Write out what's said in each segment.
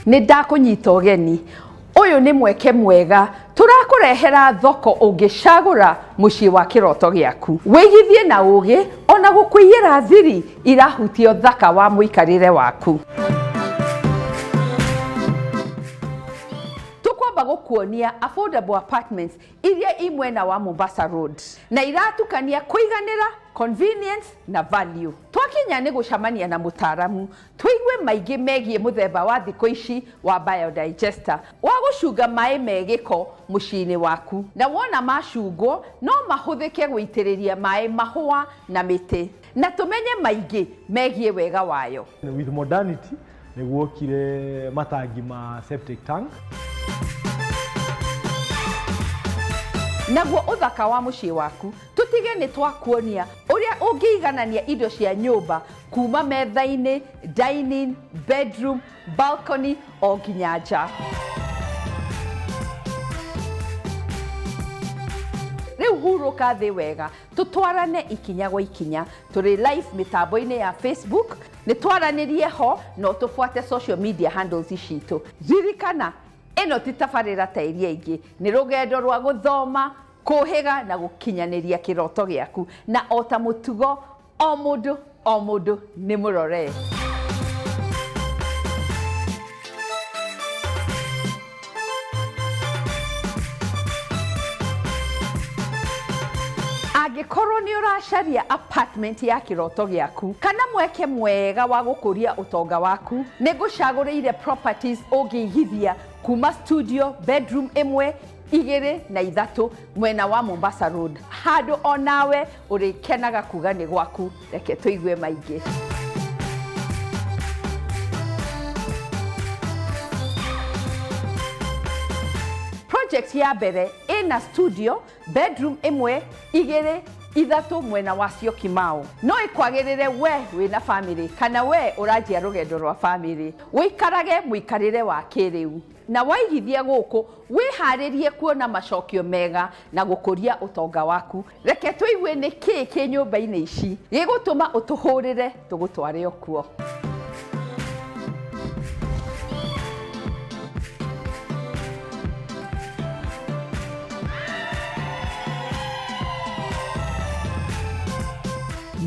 Nĩ ndakũnyita ũgeni. Ũyũ nĩ mweke mwega. Tũrakũrehera thoko ũngĩcagũra mũciĩ wa kĩroto gĩaku. Wĩigithie na ũgĩ ona gũkũiyĩra thiri irahutia ũthaka wa mũikarĩre waku. Tũkwamba gũkuonia affordable apartments iria imwena wa Mombasa Road na iratukania kũiganĩra, convenience na value. Twakinya nĩ gũcamania na mũtaaramu tũigue maingĩ megiĩ mũthemba wa thikũ ici wa biodigester wa gũcunga maĩ megĩko mũciĩ-inĩ waku, na wona macungwo no mahũthĩke gũitĩrĩria maĩ mahũa na mĩtĩ, na tũmenye maingĩ megiĩ wega wayo. With modernity nĩ guokire matangi ma septic tank. Naguo ũthaka wa mũciĩ waku tutige nĩ twakuonia ũrĩa ũngĩiganania indo cia nyũmba kuma metha-inĩ, dining, bedroom, balcony o nginya nja. Rĩu hurũka thĩ wega tũtwarane ikinya gwa ikinya. Tũrĩ live mĩtambo-inĩ ya Facebook, nĩ twaranĩrie ho no tũbuate social media handles citũ. Ririkana ĩno ti tabarĩra ta iria ingĩ, nĩ rũgendo rwa gũthoma, kũhĩga na gũkinyanĩria kĩroto gĩaku, na o ta mũtugo o mũndũ nĩ mũrore. Angĩkorwo nĩ ũracaria apartment ya kĩroto gĩaku kana mweke mwega wa gũkũria ũtonga waku, nĩ ngũcagũrĩire properties ũngĩigithia kuma studio, bedroom 1, 2 na 3 mwena wa Mombasa Road, handũ onawe ũrĩkenaga kuga nĩ gwaku. Reke tũigue maingĩ. Project ya mbere ina studio, bedroom 1, 2, 3 mwena wa Syokimau. No ikwagĩrĩre we wĩna family kana we ũranjia rũgendo rwa family. Wĩikarage mũikarĩre wa kĩrĩu. Na waigithia gũkũ wĩharĩrie kuona macokio mega na gũkũria ũtonga waku. Reke tũigue nĩ kĩĩ kĩ nyũmba-inĩ ici gĩgũtũma ũtũhũrĩre tũgũtware okuo.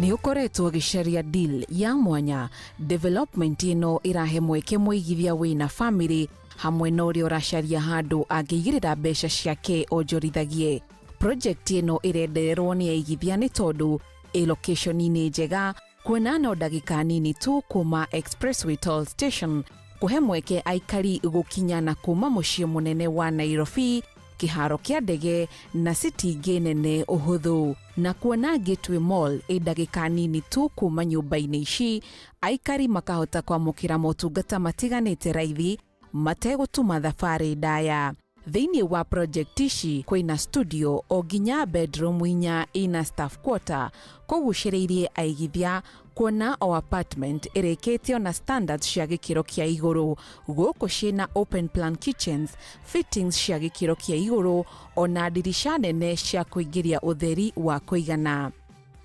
Nĩ ũkoretwo gĩcaria deal ya mwanya. Development ĩno ĩrahe mweke mũigithia wĩna family hamwe na ũrĩa ũracaria handũ angĩigĩrĩra mbeca ciake onjorithagie. Project ĩno ĩrendererwo nĩ aigithia nĩ tondũ location-inĩ njega, kuona no ndagĩka nini tu kuma Expressway Toll Station, kũhe mweke aikari gũkinya na kuma mũciĩ mũnene wa Nairobi, kĩharo kĩa ndege na city ingĩ nene ũhũthũ, na kuona Gateway Mall ndagĩka nini tu kuma nyũmba-inĩ ici, aikari makahota kwamũkĩra motungata matiganĩte raithi mategũtuma thabarĩ ndaya. Thĩinĩ wa project ici kwĩna studio o nginya bedroom 4 ina staff quarter, kũgucĩrĩirie aigithia kuona o apartment ĩrĩkĩtio na standards cia gĩkĩro kĩa igũrũ. Gũkũ ciĩna open plan kitchens, fittings cia gĩkĩro kĩa igũrũ, ona ndirisha nene cia kũingĩria ũtheri wa kũigana.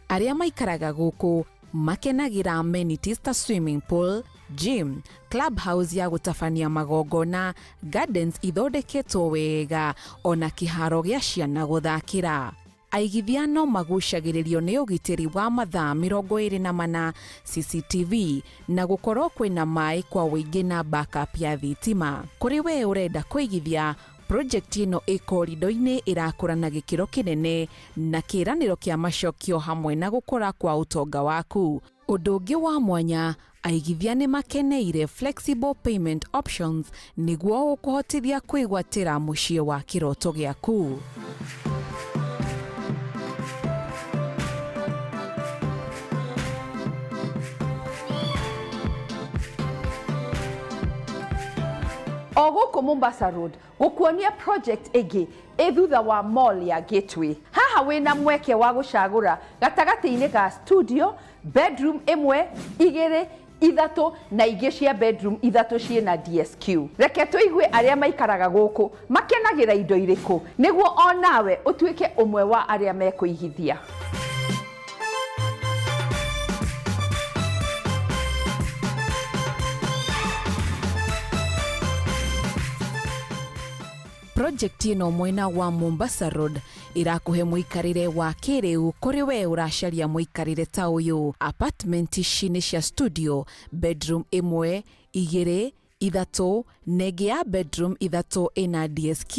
Arĩa maikaraga gũkũ makenagĩra amenities ta swimming pool, gym, clubhouse ya gũtabania magongona, gardens ithondeketwo wega, ona kĩharo gĩa ciana gũthakĩra. Aigithia no magucagĩrĩrio nĩ ũgitĩri wa mathaa 24, CCTV na gũkorwo kwĩna maĩ kwa wĩingĩ na backup ya thitima. Kũrĩ we ũrenda kũigithia, project ĩno ĩkorido-inĩ ĩrakũra na gĩkĩro kĩnene na kĩĩranĩro kĩa macokio hamwe na gũkũra kwa ũtonga waku. Ũndũ ũngĩ wa mwanya, aigithia nĩ makeneire flexible payment options nĩguo gũkũhotithia kwĩgwatĩra mũciĩ wa kĩroto gĩaku. O gũkũ Mombasa Road gũkuonia project ĩngĩ thutha wa mall ya Gateway. Haha wĩna mweke wa gũcagũra gatagatĩ-inĩ ga studio, bedroom 1, 2, 3 na ingĩ cia bedroom 3 ciĩna DSQ. Reke tũigue arĩa maikaraga gũkũ makenagĩra indo irĩkũ nĩguo onawe ũtuĩke ũmwe wa arĩa mekũigithia. project ino mwena wa Mombasa Road irakuhe muikarire wa kiriu kuri we uracaria muikarire ta uyu. Apartment ici ni cia studio, bedroom imwe, igiri, ithatu, negi ya bedroom ithatu ina DSQ.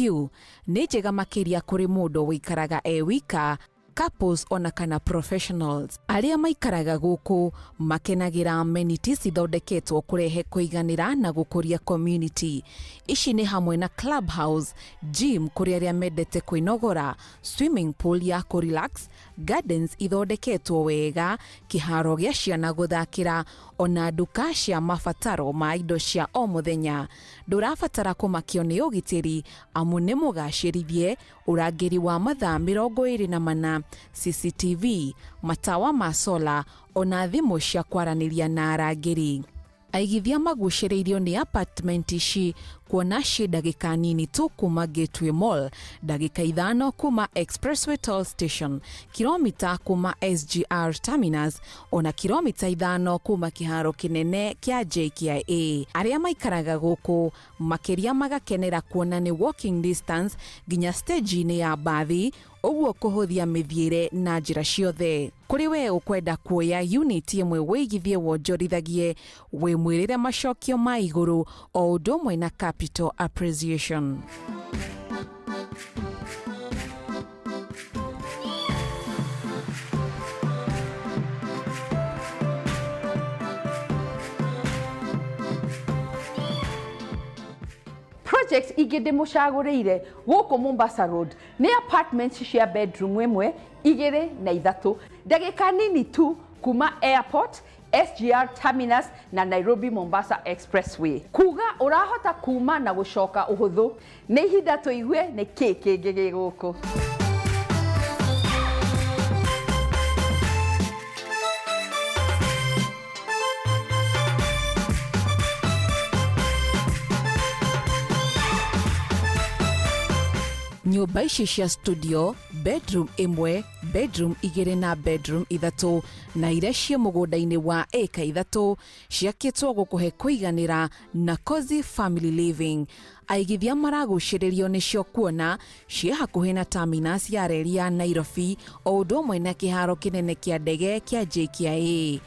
Ni njega makiria kuri mundu wikaraga wika, couples ona kana professionals. Aria maikaraga guku makenagira amenities ithondeketwo kurehe kuiganira na gukuria community. Ici ni hamwe na clubhouse, gym kuria aria mendete kwinogora, swimming pool ya kurelax, gardens ithondeketwo wega, kiharo gia ciana guthakira, ona nduka cia mabataro ma indo cia o muthenya. Ndurabatara kumakio ni ugitiri amu ni mugacirithie, urangiri wa mathaa 24, CCTV, matawa ma sola, ona thimu cia kwaraniria na arangiri. Aigithia magucĩrĩirio ni apartment ici kuona ci ndagĩka nini tu kuma Gateway Mall, ndagĩka 5 kuma Expressway Toll Station, kilomita kuma SGR Terminus, ona kilomita 5 kuma kiharo kinene kia JKIA. Aria maikaraga guku makiria magakenera kuona ni walking distance nginya stage-inĩ ya bathi, uguo kuhuthia mithiire na njira ciothe. Kuri we ukwenda kuoya unit imwe wigithie wonjorithagie, we mwirire macokio ma iguru o undu umwe na capital appreciation. Projects igende mucagurire guku Mombasa Road ni apartments cia bedroom imwe, igiri na ithatu, ndagika nini tu kuma airport, SGR Terminus na Nairobi Mombasa Expressway. Kuga urahota kuma na gucoka uhuthu, ni ihinda tuigue ni kiki ngigi guku. Nyumba ici cia studio, bedroom imwe, bedroom igiri na bedroom ithatu, na iria cia mugunda-ini wa eka ithatu, ciakitwo gukuhe kuiganira na cozy family living. Aigithia maragucĩrĩrio nicio kuona cia hakuhi na terminus ya reri ya Nairobi, o undu umwe na kiharo kinene kia ndege kia JKIA.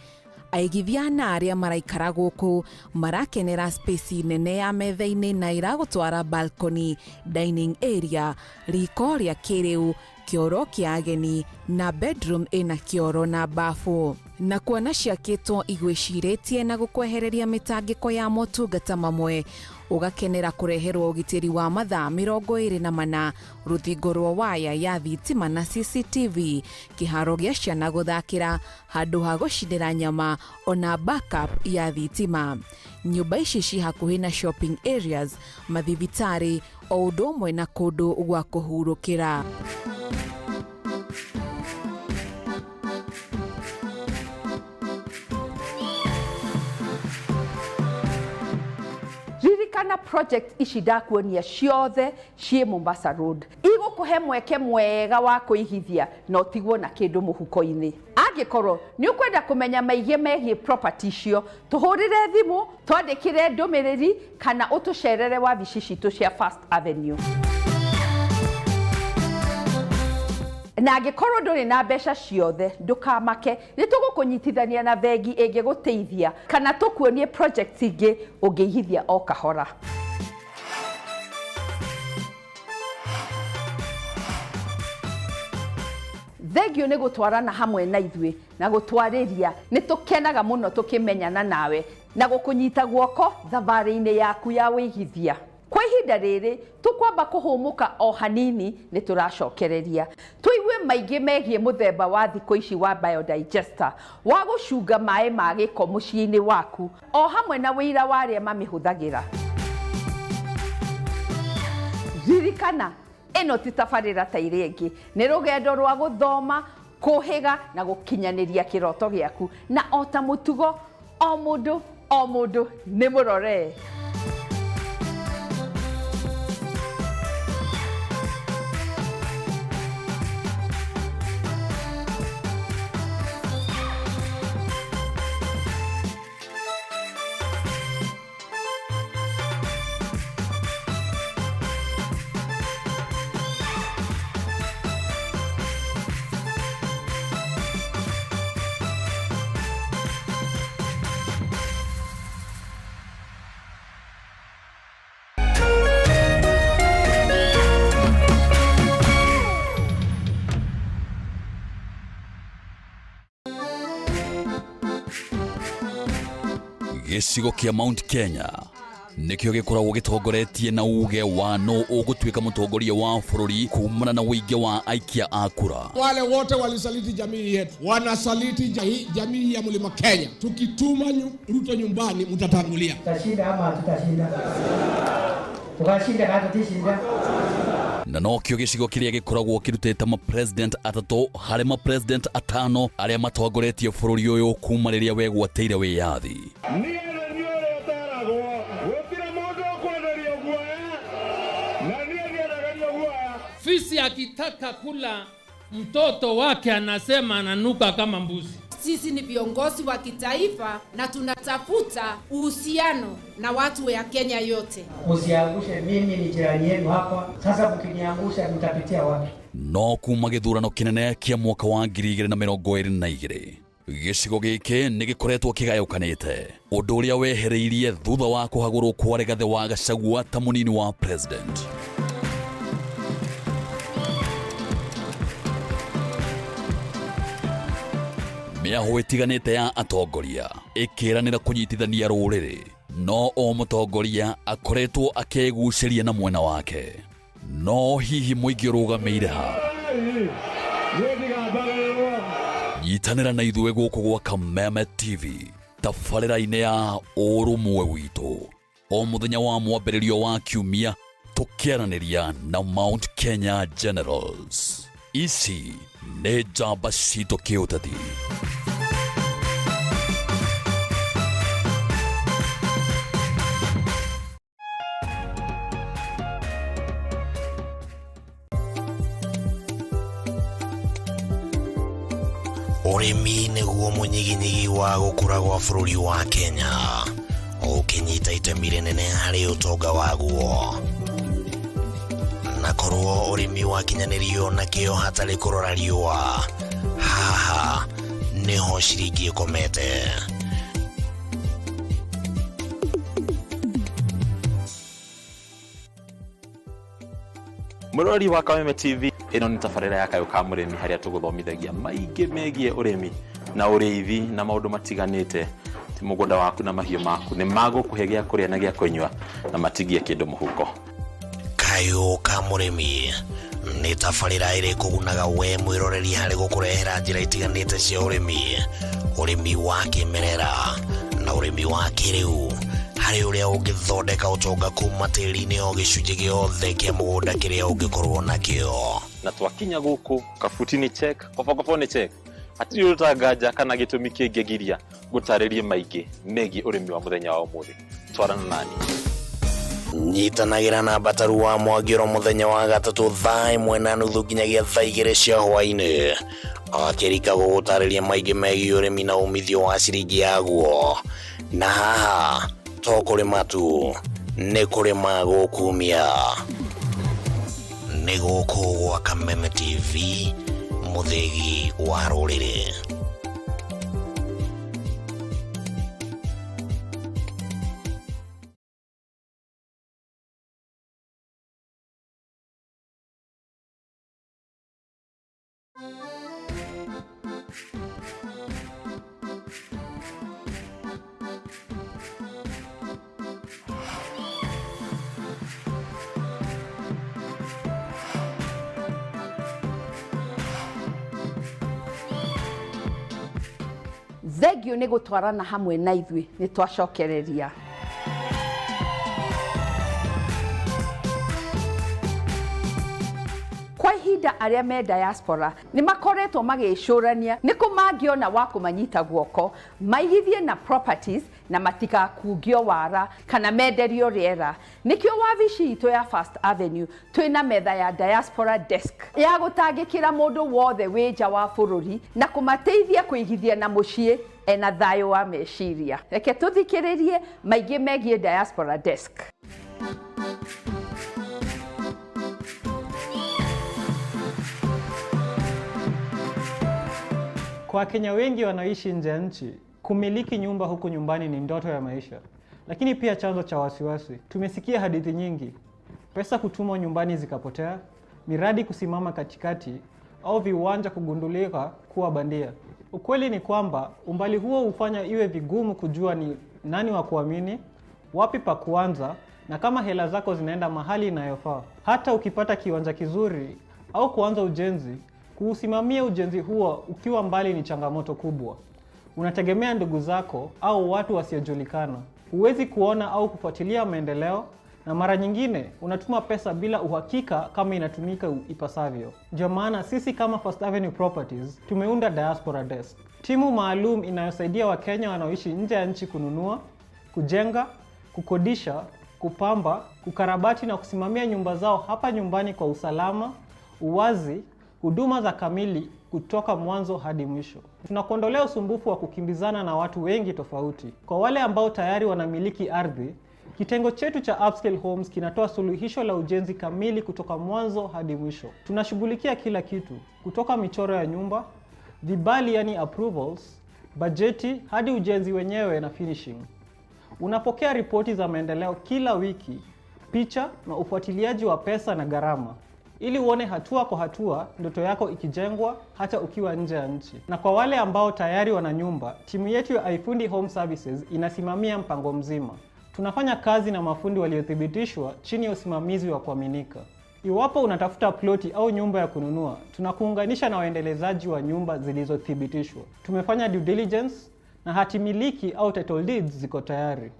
Aigithia na aria maraikara guku marakenera space nene ya metha-ini na iragutwara balcony, dining area, riko ria kiriu, kioro kia ageni na bedroom ina kioro na bafu. Na kuona ciakitwo igwiciritie na gukwehereria mitangiko ya motungata mamwe, ugakenera kureherwo ugitiri wa mathaa 24, ruthingo rwa waya ya thitima na CCTV, kiharo gia ciana guthakira, handu ha gucinira nyama, ona backup ya thitima. Nyumba ici ci hakuhi na shopping areas, mathibitari, o undu umwe na kundu gwa kuhurukira. Ririkana project ici ndakuonia ciothe cie Mombasa Road igukuhe mweke mwega wa kuigithia no tigwo na kindu muhuko-ini. Angikorwo ni ukwenda kumenya maige megie property cio, tuhurire thimu, twandikire ndumiriri kana utucerere wabici citu cia First Avenue. Na angikorwo nduri na mbeca ciothe ndukamake, ni tugukunyitithania na vengi ingiguteithia kana tukuonie projects ingi ungeihithia o kahora. Thengio ni gutwarana hamwe na ithui na gutwariria, ni tukenaga muno tukimenyana nawe na gukunyita guoko thabari-ini yaku ya wigithia. Kwa ihinda riri tukwamba kuhumuka o hanini ni turacokereria tuigue maige megie muthemba wa thiko ici wa biodigester wa gucunga mai ma giko muciini waku o hamwe na wira waria mamihuthagira. Ririkana ino ti tabarĩra ta iria ingĩ, nĩ rũgendo rwa gũthoma, kũhĩga na gũkinyaniria kĩroto gĩaku, na o ta mũtugo o mũndũ nĩ mũrore. gĩcigo kĩa Mount Kenya nikio gikoragwo gitongoretie na uge wa no ũgũtuĩka mũtongoria wa bũrũri kumana na wĩingĩ wa aikia a kura. Wale wote walisaliti jamii yetu wanasaliti jamii ya Mlima Kenya. Tukituma Ruto nyumbani mtatangulia. Tutashinda ama tutashinda? Tukashinda hata tutashinda. Na nokio gĩcigo kĩrĩa gĩkoragwo kĩrutĩte ma-president atatũ harĩ ma-president atano arĩa matongoretie bũrũri ũyũ kuma rĩrĩa wegwatĩire wĩyathi. Fisi akitaka kula mtoto wake anasema ananuka kama mbuzi. Sisi ni viongozi wa kitaifa na tunatafuta uhusiano na watu wa Kenya yote. Usiangushe, mimi ni jirani yenu hapa. Sasa mkiniangusha mtapitia wapi? No kuma gĩthurano kĩnene kĩa mwaka wa 2022 gĩcigo gĩkĩ nĩ gĩkoretwo kĩgayũkanĩte, ũndũ ũrĩa wehereirie thutha wa kũhagũrwo kwa Rigathi wa Gachagua ta mũnini wa president. Mĩaho ĩtiganĩte ya atongoria ĩkĩranĩra kũnyitithania rũrĩrĩ, no o mũtongoria akoretwo akĩgucĩria na mwena wake. No hihi mũingĩ ũrũgamĩire ha? Nyitanĩra na ithuĩ gũkũ gwa Kameme TV tabarĩra-inĩ ya ũrũmwe witũ, o mũthenya wa mwambĩrĩrio wa kiumia tũkĩaranĩria na Mount Kenya Generals. Ici nĩ njamba citũ kĩũteti. Ũrĩmi nĩguo mũnyiginyigi wa gũkũra gwa bũrũri wa Kenya, ũkĩnyita itemi rĩnene harĩ ũtonga waguo. Na korwo ũrĩmi wakinyanĩrio na kĩo hatarĩ kũrora riũa, haha nĩho ciringi ĩkomete. Mũrori wa Kameme TV, ĩno nĩ tabarĩra ya Kayũ ka mũrĩmi harĩa tũgũthomithagia maingĩ megiĩ ũrĩmi na ũrĩithi na maũndũ matiganĩte. Ti mũgũnda waku na mahiũ maku nĩ magũkũhe gĩa kũrĩa na gĩa kũnyua na matigie kĩndũ mũhuko. Kayũ ka mũrĩmi nĩ tabarĩra ĩrĩ kũgunaga we mwĩroreri harĩ gũkũrehera njĩra itiganĩte cia ũrĩmi wa kĩmerera na ũrĩmi wa kĩrĩu, harĩ ũrĩa ũngĩthondeka ũtonga kuma tĩri-inĩ o gĩcunjĩ gĩothe kĩa mũgũnda kĩrĩa ũngĩkorwo nakĩo. Na twakinya gũkũ kabuti-inĩ check, kobo-kobo-nĩ check, hatirĩ ũtanganja kana gĩtũmi kĩngĩgiria gũtarĩrie maingĩ megiĩ ũrĩmi wa mũthenya wa ũmũthĩ. Twarana nani. Nyitanagĩra na Bataru wa Mwagĩro mũthenya wa gatatũ thaa 1:30 nginyagia thaa 2 cia hwaĩ-inĩ, akĩrika gũgũtarĩria maingĩ megiĩ ũrĩmi na umithio wa ciringi yaguo. Na haha to kũrĩma tu, nĩ kũrĩma gũkumia. Nĩ gũkũ gwa Kameme TV, mũthegi wa rũrĩrĩ. Thengio nĩ gũtwarana hamwe na ithuĩ nĩ twacokereria. Kwa ihinda arĩa me diaspora nĩ makoretwo magĩcũrania nĩ kũ mangĩona wa kũmanyita guoko maigithie na properties na matigakungio wara kana menderio rĩera. Nĩkĩo wabici itũ ya First Avenue twĩna metha ya diaspora desk ya gũtangĩkĩra mũndũ wothe wĩ nja wa bũrũri na kũmateithia kũigithia na mũciĩ ena thayũ wa meciria. Reke tũthikĩrĩrie maingĩ megiĩ diaspora desk. Kwa Wakenya wengi wanaoishi nje ya nchi, kumiliki nyumba huku nyumbani ni ndoto ya maisha, lakini pia chanzo cha wasiwasi. Tumesikia hadithi nyingi, pesa kutumwa nyumbani zikapotea, miradi kusimama katikati, au viwanja kugundulika kuwa bandia. Ukweli ni kwamba umbali huo hufanya iwe vigumu kujua ni nani wa kuamini, wapi pa kuanza, na kama hela zako zinaenda mahali inayofaa. Hata ukipata kiwanja kizuri au kuanza ujenzi, kuusimamia ujenzi huo ukiwa mbali ni changamoto kubwa. Unategemea ndugu zako au watu wasiojulikana. Huwezi kuona au kufuatilia maendeleo, na mara nyingine unatuma pesa bila uhakika kama inatumika ipasavyo. Ndio maana sisi kama First Avenue Properties tumeunda Diaspora Desk, timu maalum inayosaidia Wakenya wanaoishi nje ya nchi kununua, kujenga, kukodisha, kupamba, kukarabati na kusimamia nyumba zao hapa nyumbani kwa usalama, uwazi, huduma za kamili kutoka mwanzo hadi mwisho. Tunakuondolea usumbufu wa kukimbizana na watu wengi tofauti. Kwa wale ambao tayari wanamiliki ardhi, kitengo chetu cha Upscale Homes kinatoa suluhisho la ujenzi kamili kutoka mwanzo hadi mwisho. Tunashughulikia kila kitu, kutoka michoro ya nyumba, vibali yani approvals, bajeti hadi ujenzi wenyewe na finishing. Unapokea ripoti za maendeleo kila wiki, picha na ufuatiliaji wa pesa na gharama, ili uone hatua kwa hatua ndoto yako ikijengwa hata ukiwa nje ya nchi. Na kwa wale ambao tayari wana nyumba, timu yetu ya iFundi Home Services inasimamia mpango mzima. Tunafanya kazi na mafundi waliothibitishwa chini ya usimamizi wa kuaminika. Iwapo unatafuta ploti au nyumba ya kununua, tunakuunganisha na waendelezaji wa nyumba zilizothibitishwa. Tumefanya due diligence na hati miliki au title deeds ziko tayari.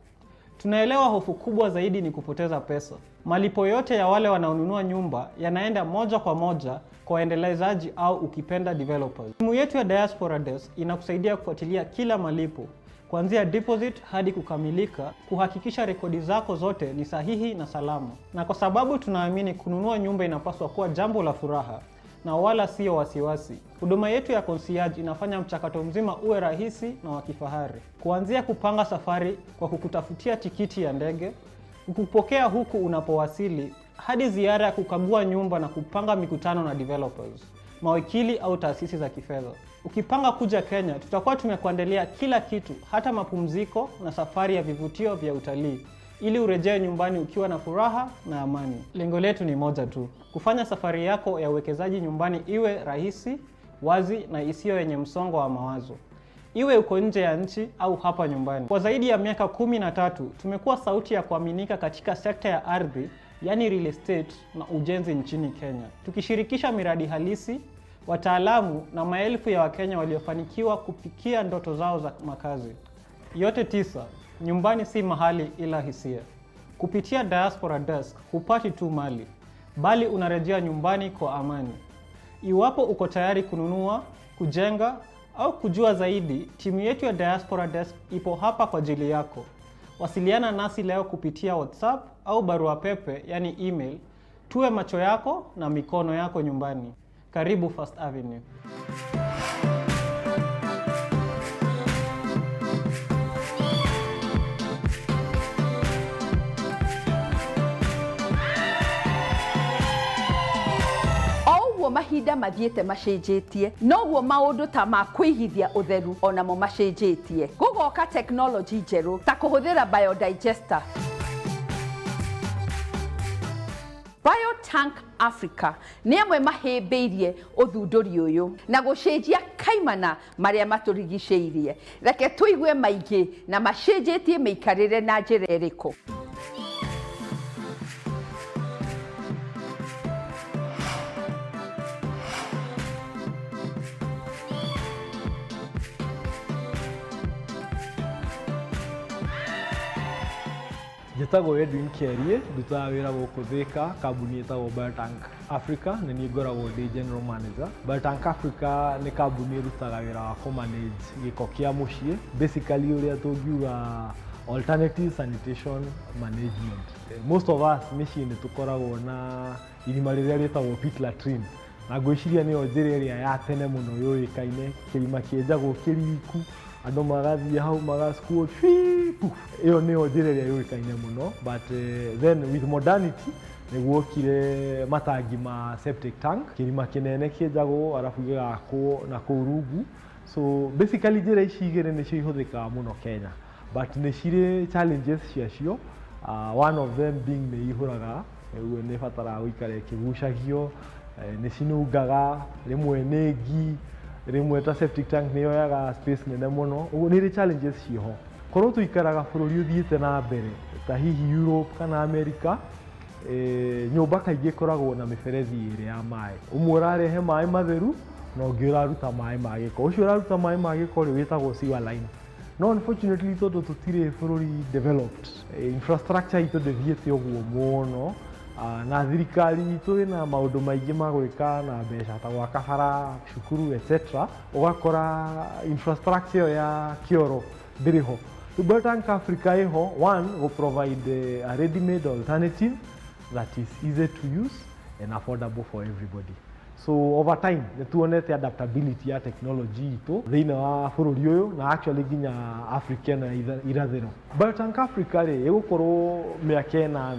Tunaelewa hofu kubwa zaidi ni kupoteza pesa. Malipo yote ya wale wanaonunua nyumba yanaenda moja kwa moja kwa waendelezaji au ukipenda developers. Timu yetu ya Diaspora Desk inakusaidia kufuatilia kila malipo, kuanzia deposit hadi kukamilika, kuhakikisha rekodi zako zote ni sahihi na salama. Na kwa sababu tunaamini kununua nyumba inapaswa kuwa jambo la furaha na wala sio wasiwasi, huduma yetu ya concierge inafanya mchakato mzima uwe rahisi na wa kifahari. Kuanzia kupanga safari kwa kukutafutia tikiti ya ndege, kukupokea huku unapowasili, hadi ziara ya kukagua nyumba na kupanga mikutano na developers, mawakili au taasisi za kifedha. Ukipanga kuja Kenya, tutakuwa tumekuandalia kila kitu, hata mapumziko na safari ya vivutio vya utalii, ili urejee nyumbani ukiwa na furaha na amani. Lengo letu ni moja tu, kufanya safari yako ya uwekezaji nyumbani iwe rahisi, wazi na isiyo yenye msongo wa mawazo. Iwe uko nje ya nchi au hapa nyumbani. Kwa zaidi ya miaka 13, tumekuwa sauti ya kuaminika katika sekta ya ardhi, yani real estate na ujenzi nchini Kenya. Tukishirikisha miradi halisi, wataalamu na maelfu ya Wakenya waliofanikiwa kufikia ndoto zao za makazi. Yote 9, nyumbani si mahali ila hisia. Kupitia Diaspora Desk hupati tu mali, bali unarejea nyumbani kwa amani. Iwapo uko tayari kununua, kujenga au kujua zaidi, timu yetu ya Diaspora Desk ipo hapa kwa ajili yako. Wasiliana nasi leo kupitia WhatsApp au barua pepe, yani email. Tuwe macho yako na mikono yako nyumbani. Karibu First Avenue. Mahinda mathiete macenjetie, noguo maundu ta ma kwigithia utheru onamo macenjetie. Gugoka technology njeru ta kuhuthira biodigester. Biotank Africa ni amwe mahimbiirie uthunduri uyu na gucenjia kaimana maria maturigiceirie. Reke tuigue maingi na macenjetie meikarire na njira iriku. Njĩtagwo Edwin Kerie, ndutaga wĩra gũkũ Thika, kambuni ĩtagwo Biotank Africa, na niĩ ngoragwo ndĩ General Manager. Biotank Africa nĩ kambuni ĩrutaga wĩra wa kũmanage gĩko kĩa mũciĩ, basically ũrĩa tũngiuga alternative sanitation management. Most of us mĩciĩ nĩ tũkoragwo na irima rĩrĩa rĩtagwo pit latrine, na ngwĩciria nĩyo njĩra ĩrĩa ya tene mũno yũĩkaine, kĩrima kĩenjagwo kĩriku, andũ magathiĩ hau magaskuo iyo niyo njĩra ĩrĩa yũĩkaine mũno. But then with modernity nĩguokire matangi ma septic tank, kĩrima kĩnene kĩenjagwo arabu gĩgakwo na kũu rungu. So basically njĩra ici igĩrĩ nĩcio ihũthĩkaga mũno Kenya, but nĩ cirĩ challenges ciacio. One of them being nĩ ihũraga, nĩ ĩbataraga gũikara ĩkĩgucagio, nĩ cinungaga, rĩmwe nĩ ngi, rĩmwe ta septic tank nĩ yoyaga space nene mũno. Ũguo nĩ irĩ challenges ciho. korwo tuikaraga bũrũri ũthiĩte na mbere ta hihi Europe kana America, nyũmba kaingĩ koragwo na mĩberethi ĩrĩ ya maĩ. Ũmwe ũrarehe maĩ matheru na ũngĩ ũraruta maĩ ma gĩko. Ũcio ũraruta maĩ ma gĩko rĩ wĩtagwo sewer line. No unfortunately tondũ tũtirĩ bũrũri developed, infrastructure itũ ndĩthiĩte ũguo mũno, na thirikari itũ ĩna maũndũ maingĩ ma gwĩka na mbeca ta gwaka bara, cukuru etc. Ũgakora infrastructure ĩyo ya kĩoro ndĩrĩ ho. Tank Africa ĩho, one, will provide a ready-made alternative that is easy to use and affordable for everybody. So over time, nĩtuonete adaptability ya technology itũ thĩinĩ wa bũrũri ũyũ na actually nginya Africa na irathĩro. Tank Africa rĩ ĩgũkorwo mĩaka 8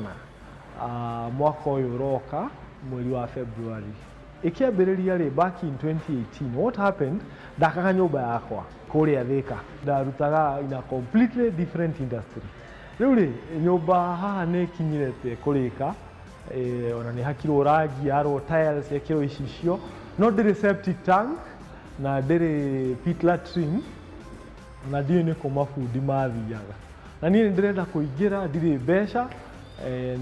mwaka ũyũ ũroka mweri wa February. Ikiambĩrĩria rĩ back in 2018, what happened, ndakaga nyũmba yakwa kũrĩa Thika. Ndarutaga in a completely different industry. Rĩu rĩ nyũmba haha nĩ kinyĩrĩte kũrĩka, ona nĩ hakirwo rangi, yarwo tiles, ekirwo icicio, no ndĩrĩ septic tank na ndĩrĩ pit latrine, na ndiĩ nĩkũ mabundi mathiaga. Na niĩ ndĩrenda kũingĩra, ndirĩ mbeca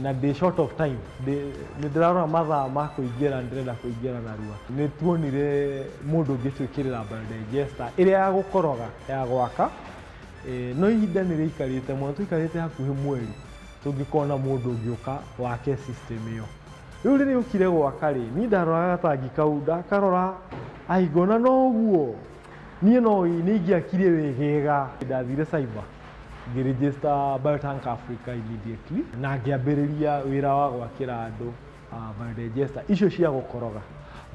na ndĩ short of time. Nĩndĩrarora mathaa ma kũingĩra, ndĩrenda kũingĩra narua. Nĩtuonire mũndũ ũngĩtwĩkĩrĩra biodigester ĩrĩa ya gũkoroga ya gwaka, no ihinda nĩrĩikarĩte mũno, tũikarĩte hakuhĩ mweri tũngĩkorwo na mũndũ ũngĩũka wake system ĩyo. Rĩu rĩrĩa ũkire gwaka rĩ, niĩ ndaroraga gatangi kau, ndakarora ngona no ũguo, niĩ no nĩingĩakire wegega. Ndathire cyber ngĩregister Biotank Africa immediately na ngĩambĩrĩria wĩra wa gwakĩra andũ biodigester icio cia gũkoroga.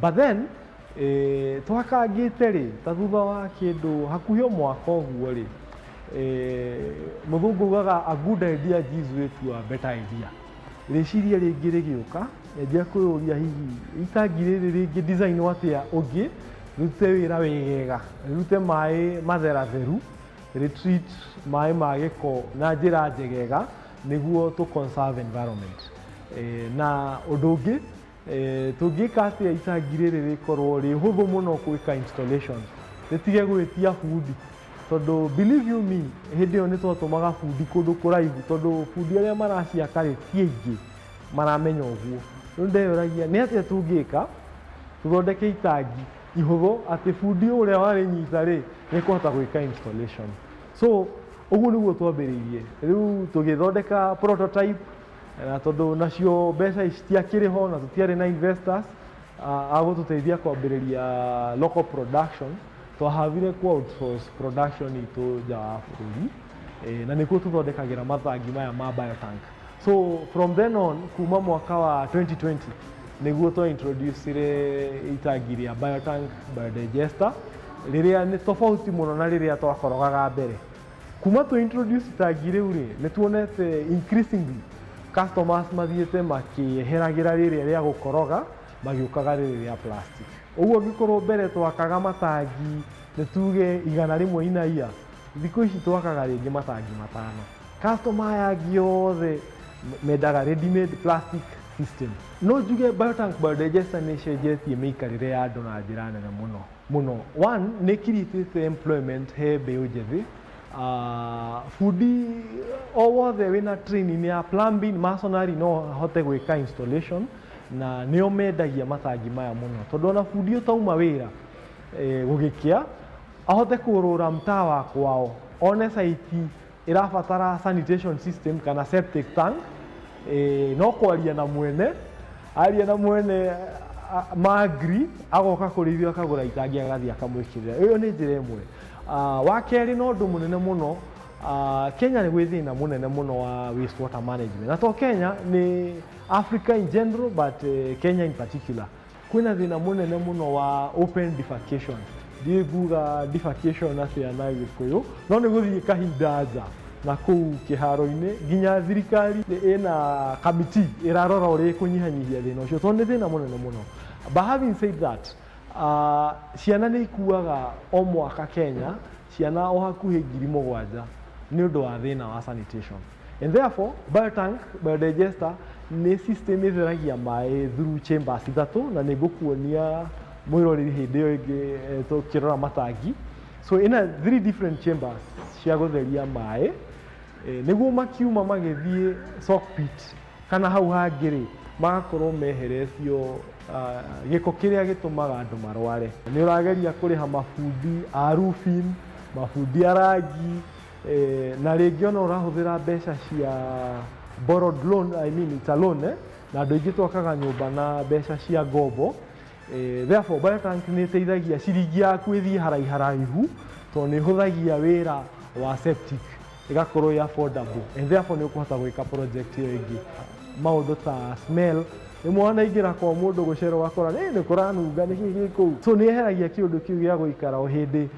But then twakangĩte rĩ, ta thutha wa kĩndũ hakuhĩ mwaka ũguo rĩ, mũthũngũ ugaga a good idea gives way to a better idea. Rĩciria rĩngĩ rĩgĩũka, njia kwĩyũria hihi itangi rĩrĩ rĩngĩ design atĩa ũngĩ rĩrute wĩra wegega, rĩrute maĩ matheratheru, retreat maĩ ma gĩko na njĩra njegega nĩguo to conserve environment. Na ũndũ ũngĩ tũngĩka atĩa itangi rĩrĩ rĩkorwo rĩ hũthũ mũno gwĩka installations, rĩtige gwĩtia bundi, tondũ believe you me hĩndĩ ĩyo nĩtwatũmaga bundi kũndũ kũraihu, tondũ bundi arĩa maraciaka rĩ ti aingĩ maramenya ũguo. Rĩu ndeyũragia nĩ atĩa tũngĩka tũthondeke itangi ihũthũ atĩ bundi ũrĩa warĩnyita rĩ nĩkũhota gwĩka installation. So ũguo nĩguo twambĩrĩirie. Rĩu tũgĩthondeka prototype, na tondũ nacio mbeca citiakĩrĩ ho na tũtiarĩ na investors agũtũteithia kwambĩrĩria local production, twahavire ku outsource production itũ nja wa bũrũri, na nĩkuo tũthondekagĩra mathangi maya ma Biotank. So from then on, kuma mwaka wa 2020 nĩguo twa introducire itangi rĩa Biotank biodigester rĩrĩa nĩ tofauti mũno na rĩrĩa twakorogaga mbere. Kuma tu introduce itangi rĩu rĩ, nĩtuonete increasingly customers mathiĩte makĩheragĩra rĩrĩa rĩa gũkoroga magĩũkaga rĩrĩ rĩa plastic. Ũguo angĩkorwo mbere twakaga matangi nĩtuge 100 inaia, thikũ ici twakaga rĩngĩ matangi 5. Customer aya angĩ othe mendaga ready-made plastic system. No njuge Biotank biodigester nĩcenjetie mĩikarĩre ya andũ na njĩra nene mũno. One, nĩkirĩtĩte employment he mbeũ njĩthĩ. Fundi o wothe wĩna training ya plumbing, masonry no ahote gwĩka installation, na nĩo mendagia matangi maya mũno, tondũ ona fundi ũtauma wĩra gũgĩkĩa ahote kũrũra mtaa wa kwao, one site ĩrabatara sanitation system kana septic tank, no kwaria na mwene, aria na mwene magri agoka kũrĩithio akagũra itangi agathiĩ akamwĩkĩrĩra. Ĩyo nĩ njĩra ĩmwe. Wa kerĩ no ũndũ mũnene mũno, Kenya nĩ gwĩ thĩna mũnene mũno wa waste water management. Na to Kenya, nĩ Africa in general, but Kenya in particular. Kwĩna thĩna mũnene mũno wa open defecation. Ndiĩ nguga defecation atĩa na Gĩkũyũ, no nĩ gũthiĩ kahinda nja na kũu kĩharo-inĩ, nginya thirikari ĩna kamiti ĩrarora ũrĩa kũnyihanyihia thĩna ũcio, tondũ nĩ thĩna mũnene mũno. But having said that, ciana nĩ ikuaga o mwaka Kenya, ciana o hakuhĩ 7,000 nĩ ũndũ wa thĩna wa sanitation. And therefore, Biotank biodigester nĩ system ĩtheragia maĩ through chambers 3, na nĩ ngũkuonia mwĩroreri hĩndĩ ĩyo ĩngĩ tũkĩrora matangi. So ina 3 different chambers cia gutheria mai niguo makiuma magithie sock pit kana hau hangiri magakorwo meheretio giko kiria gitumaga andu marware. Ni urageria kuriha mafundi a roofing, mafundi a rangi na ringi ona urahuthira mbeca cia borrowed loan, I mean it's a loan na andu aingi twakaga nyumba na mbeca cia ngombo. Therefore biotank ni teithagia ciringi yaku ithie haraihu to ni huthagia wira wa septic igakorwo ya affordable, and therefore ni ukuhota gwika project iyo ingi. Maundu ta smell ni mwana ingira kwa mundu gucero wakora ni kuranunga ni kiki ku, so ni eheragia kiundu kiu gia guikara o hindi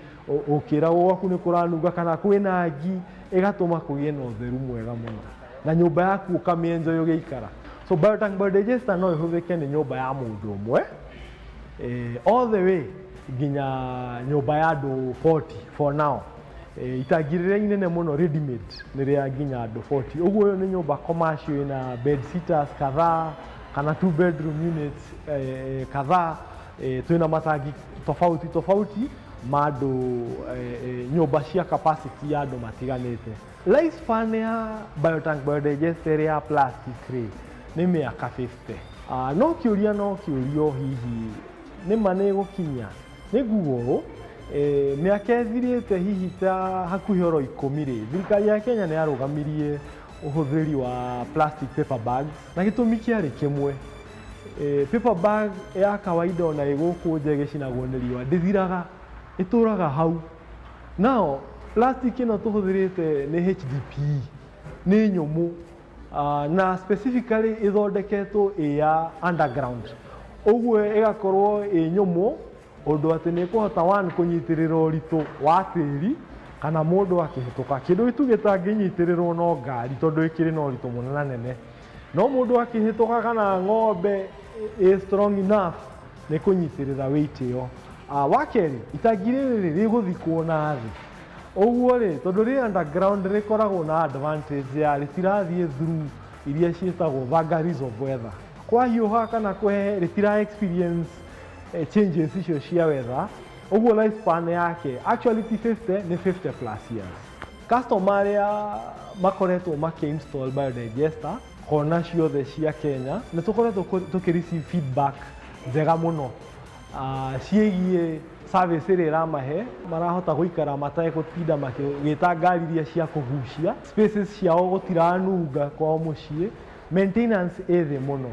ukira gwaku ni kuranunga kana kwina ngi igatuma kugie na utheru mwega muno na nyumba yaku ukamienjoy ugiikara. So biotank biodigester no ihuthike ni nyumba ya mundu umwe all the way nginya nyumba ya andu 40 for now. Itagirire inene muno ready made ni ria nginya andu 40. Uguo ni nyumba commercial ina bed sitters kadhaa kana 2 bedroom units kadhaa. Twina matangi tofauti madu nyumba cia capacity ya andu matiganite. Lifespan ya biotank biodigester ya plastic tray ni miaka 50. No kiurio hihi ni mane gukinya ni guo miaka ethirite hihi ta hakuhi oro 10 ri thirikari ya Kenya ni yarugamirie uhuthiri wa plastic paper bags na gitumi kiari kimwe. Paper bag ya kawaida ona iguku njege cinagwo ni riwa ndithiraga ituraga hau. Now plastic ino tuhuthirite ni HDPE ni nyumu na specifically ithondeketwo ya underground. Uguo igakorwo nyumu undu ati ni kuhota one kunyitirira uritu wa tiri kana mundu akihituka kindu gitu gitanginyitiriro no ngari tondu ikiri no uritu munene. No mundu akihituka kana ng'ombe is strong enough ni kunyitirira weight iyo. Wakeri itagiriri riguthikwo na thi. Uguo ri tondu ri underground rikoragwo na advantage ya ritirathie through iria cietagwo vagaries of weather. Kwa hiuha kana kwehe ritira experience changes icio cia weather. Uguo lifespan yake actually 50 ni 50 plus years. Customer ya makoretwo maki-install biodigester kona ciothe cia Kenya ni tukoretwo tukireceive feedback njega muno ciegie service ĩrĩa ĩramahe. Marahota guikara matagũtinda magĩta ngari iria cia kũgucia, spaces ciao gũtiranunga kwao mũciĩ, maintenance ĩthĩ mũno.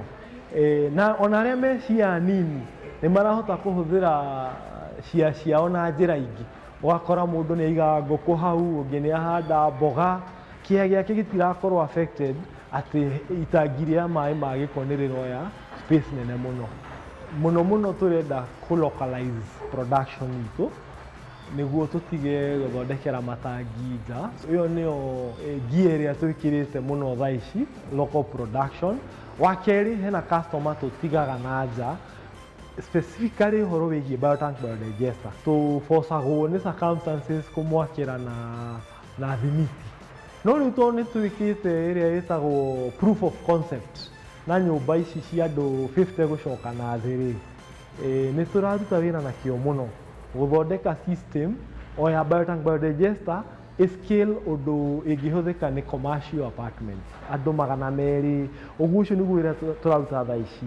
Na ona arĩa me cia nini nĩ marahota kũhũthĩra cia ciao na njĩra ingĩ. Ũgakora mũndũ nĩ aigaga ngũkũ hau, ũngĩ nĩ ahanda mboga, kĩeya gĩake gĩtirakorwo affected atĩ itangi rĩa maĩ ma gĩko nĩ rĩroya space nene mũno. Muno turenda ku localize production itu niguo tutige guthondekera matangi nja. Iyo niyo gear ĩrĩa twĩkĩrĩte muno thaa ici, local production. Wakeri hena customer tutigaga na nja specifically horo wĩgiĩ biotank biodigester tũbocagwo nĩ circumstances kũmwakĩra na thimiti. No rĩu tondũ nĩ twĩkĩte ĩrĩa ĩtagwo proof of concept na nyumba ici cia andu 50 gucoka na thiri, ni turaruta wira na kio muno guthondeka system o ya biotank biodigester scale undu ingihuthika ni commercial apartments andu 200. Uguo ucio niguo wira turaruta thaa ici.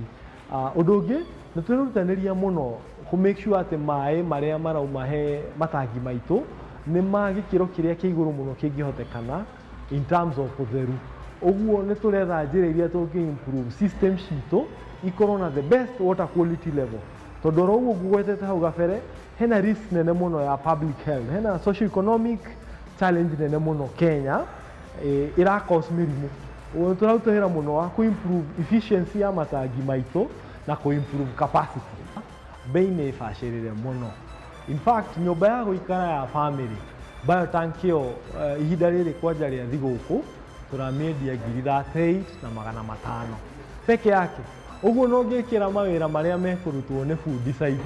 Undu ungi ni turarutaniria muno ku make sure ati mai maria marauma he matangi maitu ni ma gikiro kiria kiiguru muno kingihotekana in terms of utheru. Uguo ni turetha njira iria tungi-improve system citũ ikorwo na the best water quality level. Tondu ro uguo gwetete hau gabere hena risk nene muno ya public health, hena socio economic challenge nene muno Kenya ira cause mirimu. Uguo turarutĩra muno wa ku-improve efficiency ya matangi maitũ na ku-improve capacity. Bei nĩ ĩbacĩrĩre muno. In fact nyũmba ya gũikara ya family biotank ĩyo ihinda rĩrĩ kwanja rĩa thigũkũ turamiendia 38,500 peke yake. Uguo no ngĩkĩra mawĩra marĩa mekũrutwo nĩ fundi site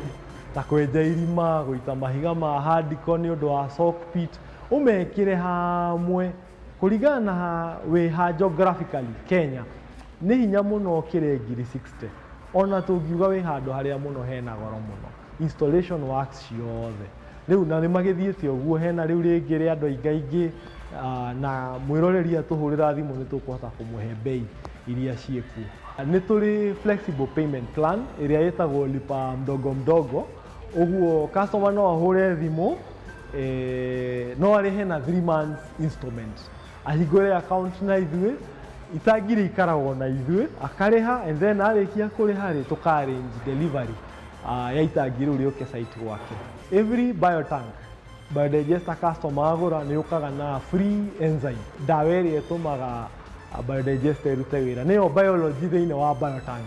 ta kwenja irima, gũita mahiga ma hardcore nĩ ũndũ wa sock pit, umekĩre hamwe kũringana na wĩha geographically Kenya nĩ hinya mũno kĩre 60,000. Ona tũngiuga wĩ handũ harĩa mũno hena goro mũno installation works ciothe riu na ni magithiite uguo hena riu ringi ri andu aingaingi na mwiroreri atuhurira thimu ni tukuhota kumuhe bei iria ciekuo. Ni turi flexible payment plan iria yetagwo lipa mdogo mdogo, uguo customer no ahure thimu no arihe na 3 months installment, ahingure account na ithuĩ itangire ikaragwo na ithuĩ akariha, and then arikia kuriha ri tukarrange delivery ya itangi riu rioke site gwake. Every biotank biodigester customer agura ni ukaga na free enzyme, dawa iria itumaga biodigester irute wira, niyo biology thiini wa biotank,